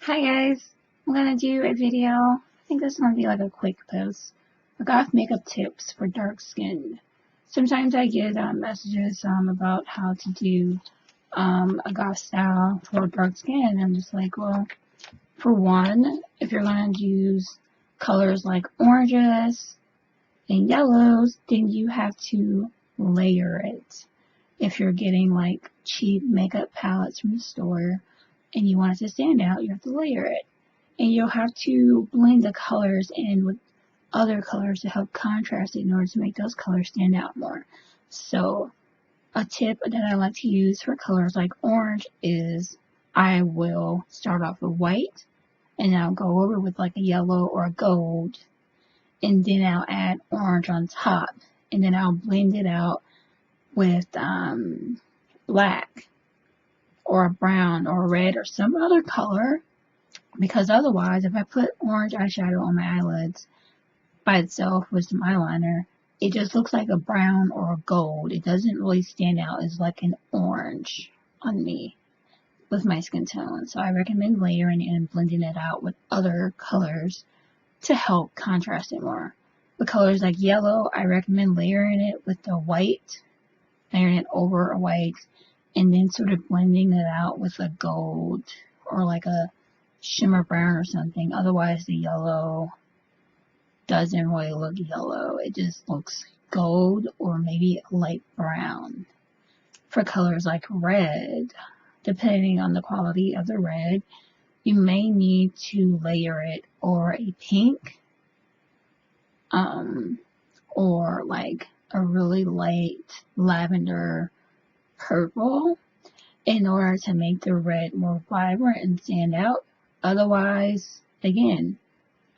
Hi guys, I'm gonna do a video. I think this is gonna be like a quick post. Goth makeup tips for dark skin. Sometimes I get messages about how to do a goth style for dark skin, and I'm just like, well, for one, if you're gonna use colors like oranges and yellows, then you have to layer it. If you're getting like cheap makeup palettes from the store and you want it to stand out, you have to layer it. And you'll have to blend the colors in with other colors to help contrast it in order to make those colors stand out more. So a tip that I like to use for colors like orange is I will start off with white and I'll go over with like a yellow or a gold, and then I'll add orange on top, and then I'll blend it out with black or a brown or red or some other color, because otherwise if I put orange eyeshadow on my eyelids by itself with some eyeliner, it just looks like a brown or a gold. It doesn't really stand out as like an orange on me with my skin tone. So I recommend layering it and blending it out with other colors to help contrast it more. With colors like yellow, I recommend layering it with the white, layering it over a white, and then sort of blending it out with a gold or like a shimmer brown or something. Otherwise the yellow doesn't really look yellow. It just looks gold or maybe light brown. For colors like red, depending on the quality of the red, you may need to layer it over a pink or like a really light lavender purple in order to make the red more vibrant and stand out. Otherwise, again,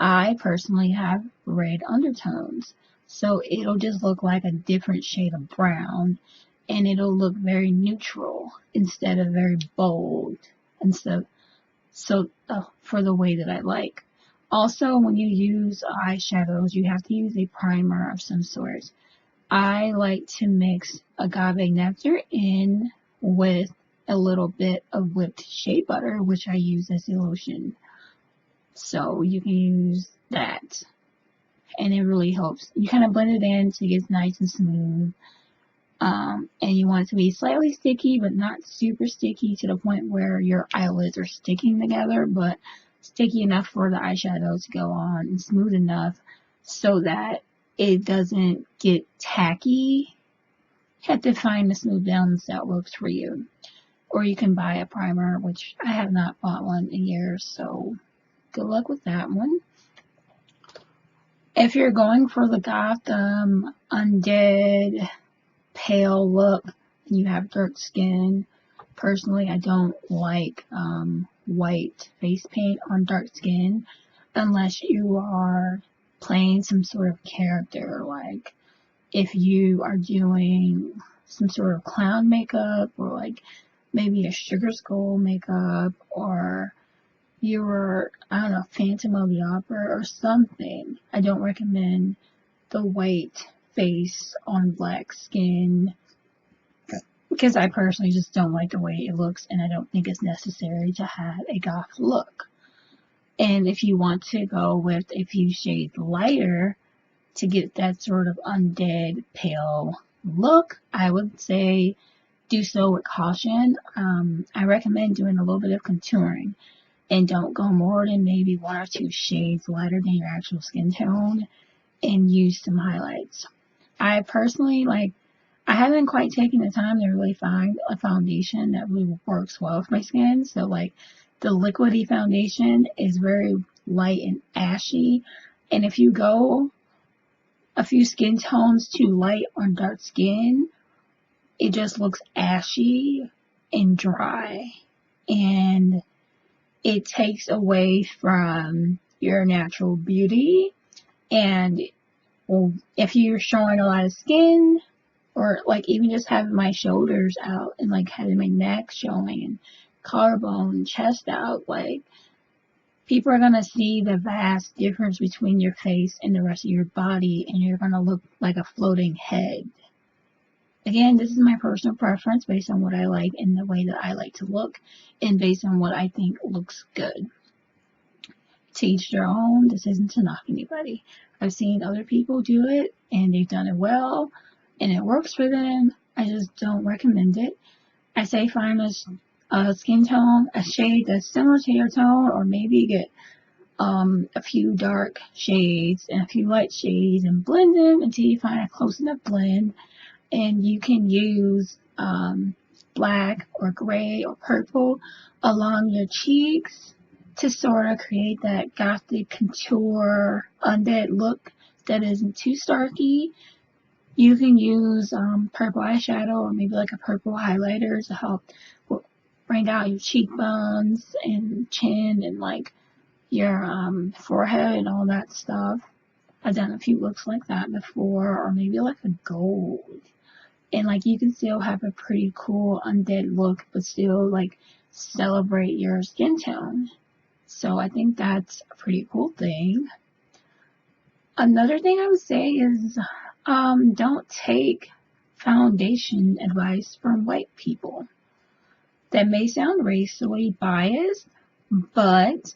I personally have red undertones, so it'll just look like a different shade of brown, and it'll look very neutral instead of very bold, and for the way that I like. Also, when you use eyeshadows, you have to use a primer of some sort. I like to mix agave nectar in with a little bit of whipped shea butter, which I use as a lotion. So you can use that, and it really helps. You kind of blend it in so it gets nice and smooth. And you want it to be slightly sticky, but not super sticky to the point where your eyelids are sticking together, but sticky enough for the eyeshadow to go on and smooth enough so that it doesn't get tacky. You have to find the smooth balance that works for you. Or you can buy a primer, which I have not bought one in years, so good luck with that one. If you're going for the Gotham undead pale look and you have dark skin, personally I don't like white face paint on dark skin unless you are playing some sort of character, like if you are doing some sort of clown makeup or like maybe a sugar skull makeup, or you were, I don't know, Phantom of the Opera or something. I don't recommend the white face on black skin because I personally just don't like the way it looks, and I don't think it's necessary to have a goth look. And if you want to go with a few shades lighter to get that sort of undead pale look, I would say do so with caution. I recommend doing a little bit of contouring, and don't go more than maybe 1 or 2 shades lighter than your actual skin tone, and use some highlights. I personally I haven't quite taken the time to really find a foundation that really works well with my skin. So like the liquidy foundation is very light and ashy, and if you go a few skin tones too light on dark skin, it just looks ashy and dry, and it takes away from your natural beauty. And well, if you're showing a lot of skin, or like even just having my shoulders out and like having my neck showing and collarbone and chest out, like people are gonna see the vast difference between your face and the rest of your body, and you're gonna look like a floating head. Again, this is my personal preference based on what I like and the way that I like to look, and based on what I think looks good. to each their own. This isn't to knock anybody. I've seen other people do it and they've done it well and it works for them. I just don't recommend it. I say find a skin tone, a shade that's similar to your tone, or maybe get a few dark shades and a few light shades and blend them until you find a close enough blend. And you can use black or gray or purple along your cheeks to sort of create that gothic contour undead look that isn't too starky. You can use purple eyeshadow or maybe like a purple highlighter to help bring out your cheekbones and chin and like your forehead and all that stuff. I've done a few looks like that before, or maybe like a gold. And like you can still have a pretty cool undead look, but still like celebrate your skin tone. So I think that's a pretty cool thing. Another thing I would say is don't take foundation advice from white people. That may sound racially biased, but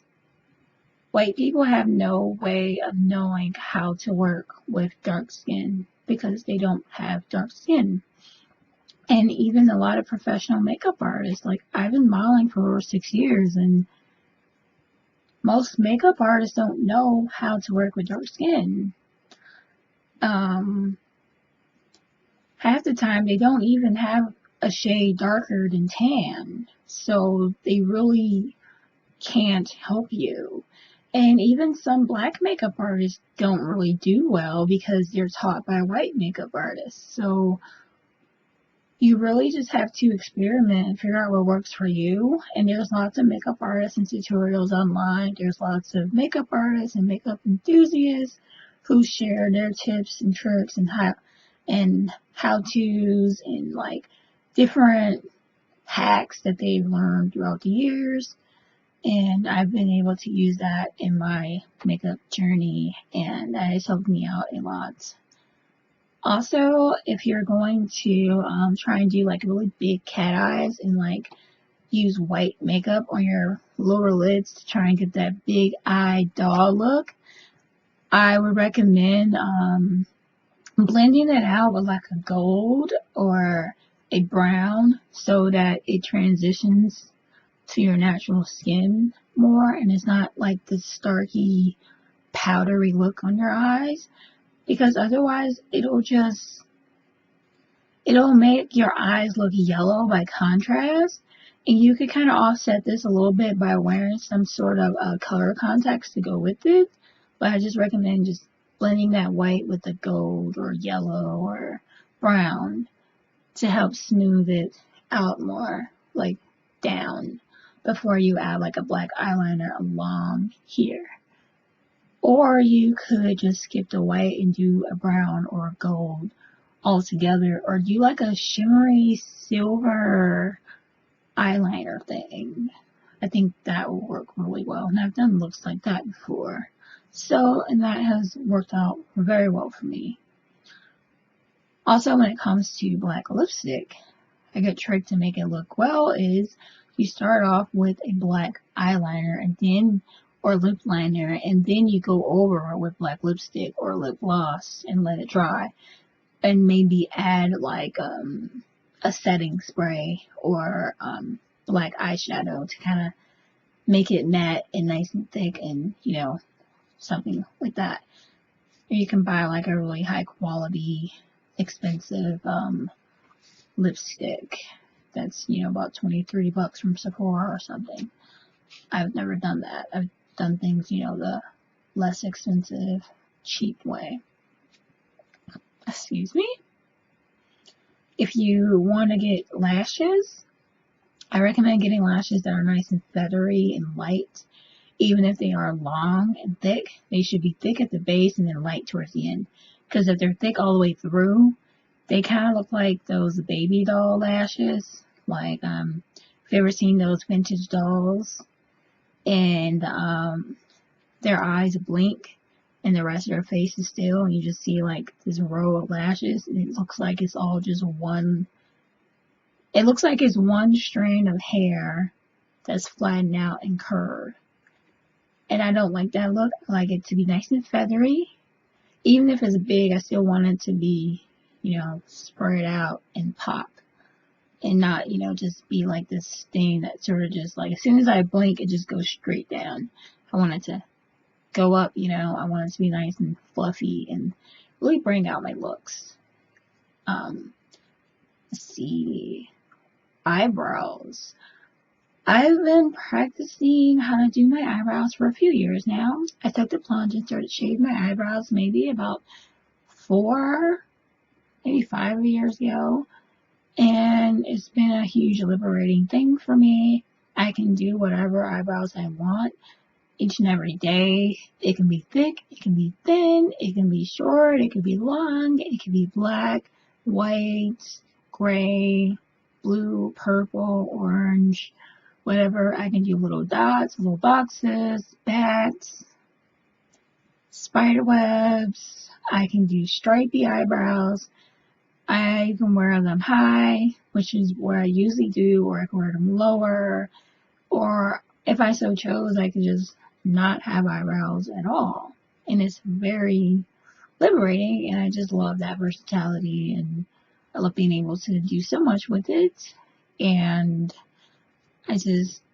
white people have no way of knowing how to work with dark skin because they don't have dark skin. And even a lot of professional makeup artists, like I've been modeling for over 6 years, and most makeup artists don't know how to work with dark skin. Half the time they don't even have a shade darker than tan, so they really can't help you. And even some black makeup artists don't really do well because they're taught by white makeup artists. So you really just have to experiment and figure out what works for you. And there's lots of makeup artists and tutorials online. There's lots of makeup artists and makeup enthusiasts who share their tips and tricks and how-tos and like different hacks that they've learned throughout the years. And I've been able to use that in my makeup journey, and that has helped me out a lot. Also, if you're going to try and do like really big cat eyes and like use white makeup on your lower lids to try and get that big eye doll look, I would recommend blending it out with like a gold or a brown so that it transitions to your natural skin more and it's not like this starky powdery look on your eyes, because otherwise it'll make your eyes look yellow by contrast. And you could kind of offset this a little bit by wearing some sort of color contacts to go with it, but I just recommend just blending that white with the gold or yellow or brown to help smooth it out more, like down, before you add like a black eyeliner along here. Or you could just skip the white and do a brown or a gold altogether, or do like a shimmery silver eyeliner thing. I think that will work really well, and I've done looks like that before. So, and that has worked out very well for me. Also, when it comes to black lipstick, a good trick to make it look well is you start off with a black eyeliner and then, or lip liner, and then you go over it with black lipstick or lip gloss and let it dry. And maybe add like a setting spray or black eyeshadow to kind of make it matte and nice and thick and, you know, something like that. Or you can buy like a really high quality, expensive lipstick that's, you know, about $23 from Sephora or something. I've never done that. I've done things, you know, the less expensive, cheap way. Excuse me. If you want to get lashes, I recommend getting lashes that are nice and feathery and light. Even if they are long and thick, they should be thick at the base and then light towards the end. Because if they're thick all the way through, they kind of look like those baby doll lashes. Like, if you ever seen those vintage dolls and their eyes blink and the rest of their face is still, and you just see like this row of lashes, and it looks like it's all just one. It looks like it's one strand of hair that's flattened out and curved. And I don't like that look. I like it to be nice and feathery. Even if it's big, I still want it to be, spread out and pop. And not, just be like this thing that sort of just like, as soon as I blink, it just goes straight down. I want it to go up, I want it to be nice and fluffy and really bring out my looks. Let's see. Eyebrows. I've been practicing how to do my eyebrows for a few years now. I took the plunge and started shaving my eyebrows maybe about 4, maybe 5 years ago. And it's been a huge liberating thing for me. I can do whatever eyebrows I want each and every day. It can be thick, it can be thin, it can be short, it can be long, it can be black, white, gray, blue, purple, orange, whatever. I can do little dots, little boxes, bats, spider webs. I can do stripy eyebrows. I can wear them high, which is what I usually do, or I can wear them lower, or if I so chose, I could just not have eyebrows at all. And it's very liberating, and I just love that versatility, and I love being able to do so much with it. And I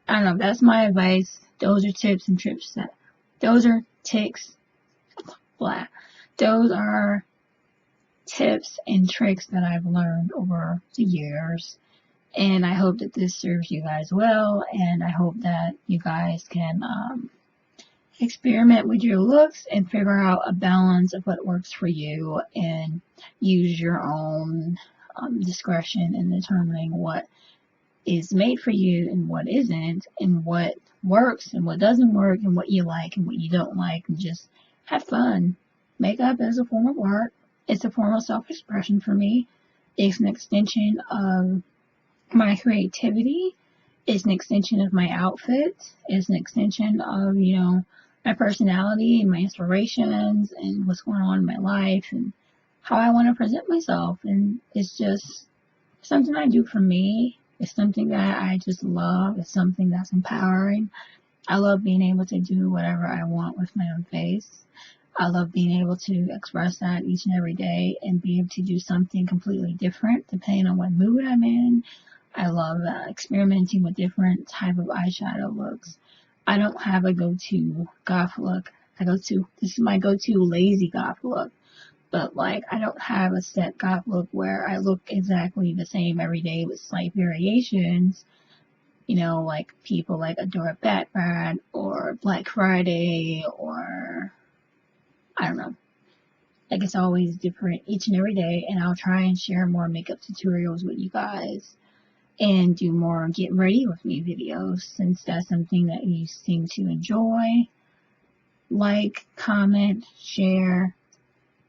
don't know, that's my advice. Those are tips and trips those are ticks, blah. Those are tips and tricks that I've learned over the years. And I hope that this serves you guys well, and I hope that you guys can experiment with your looks and figure out a balance of what works for you, and use your own discretion in determining what is made for you and what isn't, and what works and what doesn't work, and what you like and what you don't like, and just have fun. Makeup is a form of art. It's a form of self-expression for me. It's an extension of my creativity. It's an extension of my outfit. It's an extension of, my personality and my inspirations and what's going on in my life and how I want to present myself. And it's just something I do for me. It's something that I just love. It's something that's empowering. I love being able to do whatever I want with my own face. I love being able to express that each and every day and be able to do something completely different depending on what mood I'm in. I love experimenting with different type of eyeshadow looks. I don't have a go-to goth look. This is my go-to lazy goth look. But I don't have a set goth look where I look exactly the same every day with slight variations. Like people like Adora Batman or Black Friday, or I don't know. It's always different each and every day, and I'll try and share more makeup tutorials with you guys and do more get ready with me videos, since that's something that you seem to enjoy. Like, comment, share.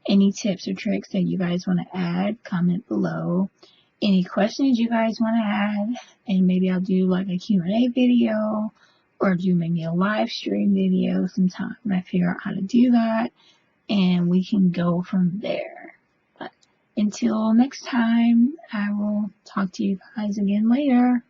Any tips or tricks that you guys want to add, comment below. Any questions you guys want to add, and maybe I'll do a Q&A video, or do maybe a live stream video sometime when I figure out how to do that, and we can go from there. But until next time, I will talk to you guys again later.